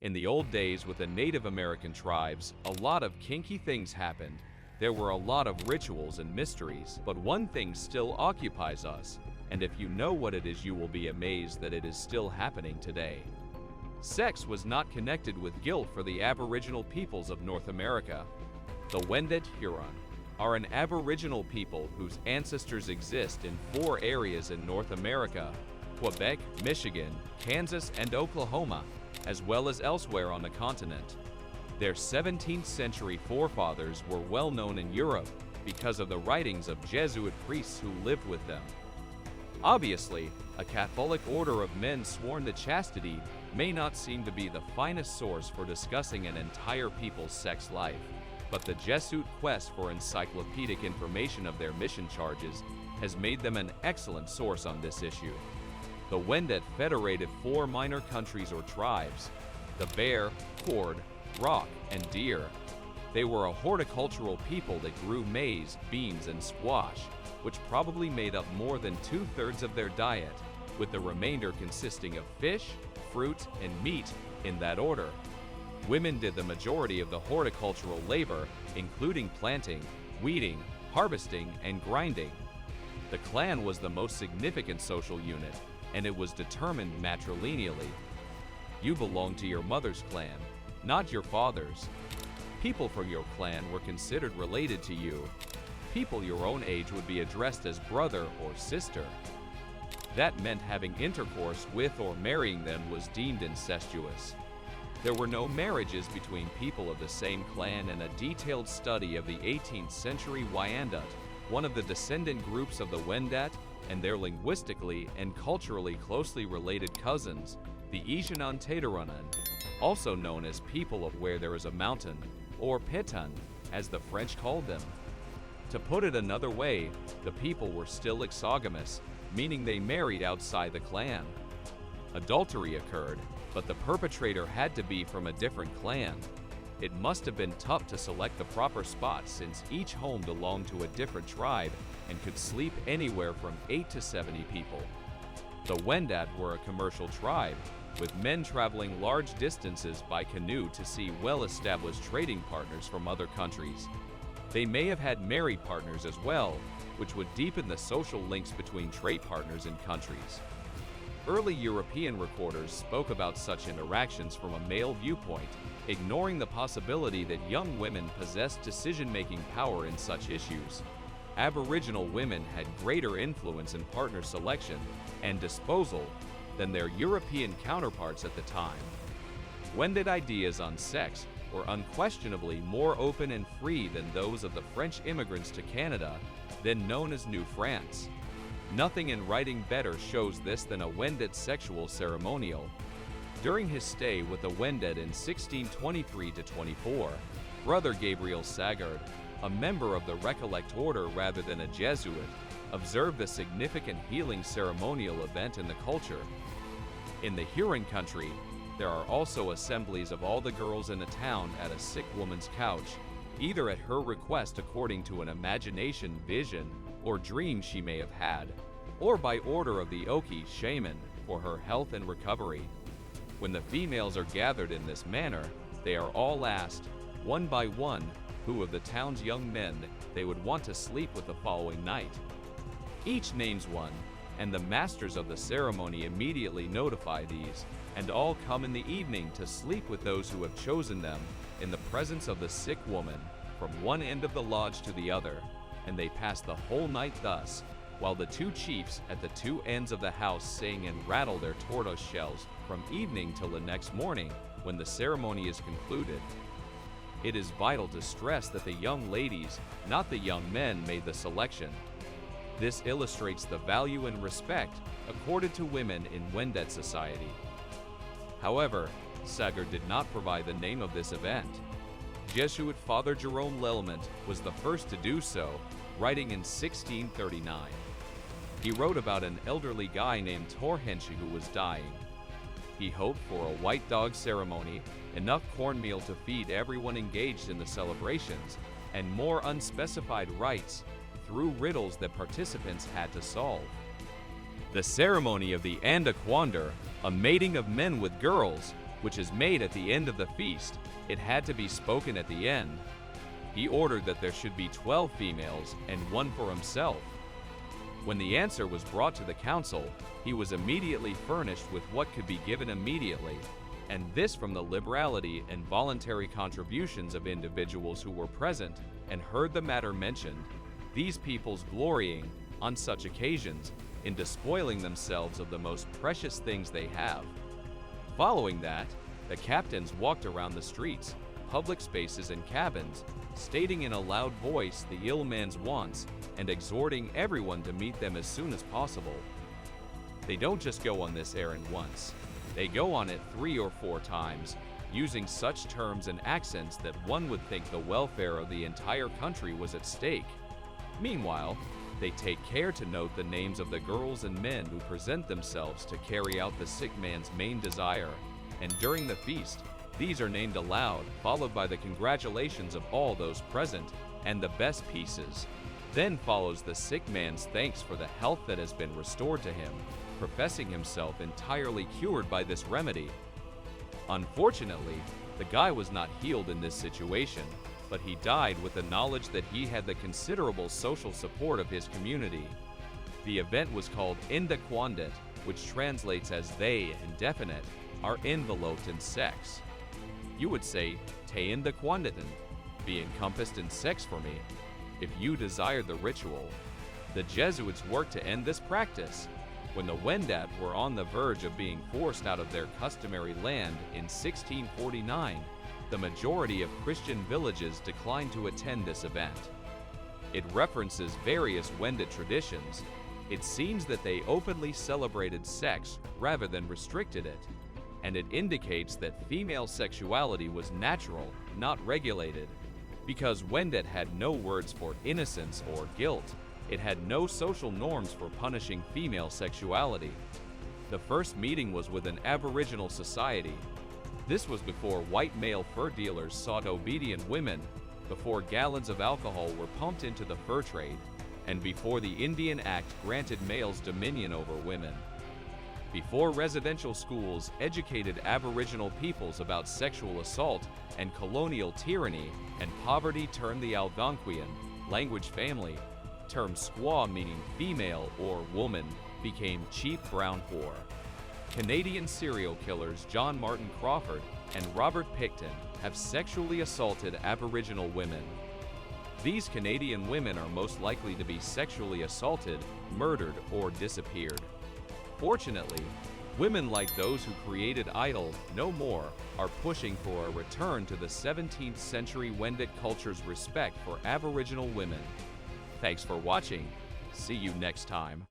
In the old days with the Native American tribes, a lot of kinky things happened. There were a lot of rituals and mysteries, but one thing still occupies us, and if you know what it is, you will be amazed that it is still happening today. Sex was not connected with guilt for the Aboriginal peoples of North America. The Wendat Huron are an Aboriginal people whose ancestors exist in 4 areas in North America: Quebec, Michigan, Kansas, and Oklahoma, as well as elsewhere on the continent. Their 17th century forefathers were well known in Europe because of the writings of Jesuit priests who lived with them. Obviously, a Catholic order of men sworn to chastity may not seem to be the finest source for discussing an entire people's sex life, but the Jesuit quest for encyclopedic information of their mission charges has made them an excellent source on this issue. The Wendat federated 4 minor countries or tribes: the Bear, Cord, Rock, and Deer. They were a horticultural people that grew maize, beans, and squash, which probably made up more than 2/3 of their diet, with the remainder consisting of fish, fruit, and meat in that order. Women did the majority of the horticultural labor, including planting, weeding, harvesting, and grinding. The clan was the most significant social unit, and it was determined matrilineally. You belonged to your mother's clan, not your father's. People from your clan were considered related to you. People your own age would be addressed as brother or sister. That meant having intercourse with or marrying them was deemed incestuous. There were no marriages between people of the same clan, and a detailed study of the 18th century Wyandot, one of the descendant groups of the Wendat, and their linguistically and culturally closely related cousins, the Ishanantatarunan, also known as people of where there is a mountain, or Pitan, as the French called them. To put it another way, the people were still exogamous, meaning they married outside the clan. Adultery occurred, but the perpetrator had to be from a different clan. It must have been tough to select the proper spot, since each home belonged to a different tribe and could sleep anywhere from 8 to 70 people. The Wendat were a commercial tribe, with men traveling large distances by canoe to see well-established trading partners from other countries. They may have had married partners as well, which would deepen the social links between trade partners and countries. Early European recorders spoke about such interactions from a male viewpoint, ignoring the possibility that young women possessed decision-making power in such issues. Aboriginal women had greater influence in partner selection and disposal than their European counterparts at the time. Wendat ideas on sex were unquestionably more open and free than those of the French immigrants to Canada, then known as New France. Nothing in writing better shows this than a Wendat sexual ceremonial. During his stay with the Wendat in 1623-24, Brother Gabriel Sagard, a member of the Recollect order rather than a Jesuit, observed the significant healing ceremonial event in the culture. In the Huron country, there are also assemblies of all the girls in the town at a sick woman's couch, either at her request according to an imagination, vision, or dream she may have had, or by order of the Oki shaman for her health and recovery. When the females are gathered in this manner, they are all asked, one by one, who of the town's young men they would want to sleep with the following night. Each names one, and the masters of the ceremony immediately notify these, and all come in the evening to sleep with those who have chosen them in the presence of the sick woman, from one end of the lodge to the other, and they pass the whole night thus, while the 2 chiefs at the 2 ends of the house sing and rattle their tortoise shells from evening till the next morning, when the ceremony is concluded. It is vital to stress that the young ladies, not the young men, made the selection. This illustrates the value and respect accorded to women in Wendat society. However, Sagard did not provide the name of this event. Jesuit Father Jerome Lelment was the first to do so, writing in 1639. He wrote about an elderly guy named Torhenshi who was dying. He hoped for a white dog ceremony, enough cornmeal to feed everyone engaged in the celebrations, and more unspecified rites through riddles that participants had to solve. The ceremony of the Andaquander, a mating of men with girls, which is made at the end of the feast. It had to be spoken at the end. He ordered that there should be 12 females and one for himself. When the answer was brought to the council, he was immediately furnished with what could be given immediately, and this from the liberality and voluntary contributions of individuals who were present and heard the matter mentioned, these peoples glorying, on such occasions, in despoiling themselves of the most precious things they have. Following that, the captains walked around the streets, public spaces, and cabins, stating in a loud voice the ill man's wants and exhorting everyone to meet them as soon as possible. They don't just go on this errand once. They go on it 3 or 4 times, using such terms and accents that one would think the welfare of the entire country was at stake. Meanwhile, they take care to note the names of the girls and men who present themselves to carry out the sick man's main desire, and during the feast, these are named aloud, followed by the congratulations of all those present, and the best pieces. Then follows the sick man's thanks for the health that has been restored to him, professing himself entirely cured by this remedy. Unfortunately, the guy was not healed in this situation, but he died with the knowledge that he had the considerable social support of his community. The event was called indequandit, which translates as they, indefinite, are enveloped in sex. You would say, te indequanditan, be encompassed in sex for me, if you desire the ritual. The Jesuits worked to end this practice. When the Wendat were on the verge of being forced out of their customary land in 1649, the majority of Christian villages declined to attend this event. It references various Wendat traditions. It seems that they openly celebrated sex rather than restricted it, and it indicates that female sexuality was natural, not regulated. Because Wendat had no words for innocence or guilt, it had no social norms for punishing female sexuality. The first meeting was with an Aboriginal society. This was before white male fur dealers sought obedient women, before gallons of alcohol were pumped into the fur trade, and before the Indian Act granted males dominion over women. Before residential schools educated Aboriginal peoples about sexual assault and colonial tyranny, and poverty turned the Algonquian language family, term squaw meaning female or woman, became cheap brown whore. Canadian serial killers John Martin Crawford and Robert Pickton have sexually assaulted Aboriginal women. These Canadian women are most likely to be sexually assaulted, murdered, or disappeared. Fortunately, women like those who created Idol No More are pushing for a return to the 17th century Wendat culture's respect for Aboriginal women. Thanks for watching. See you next time.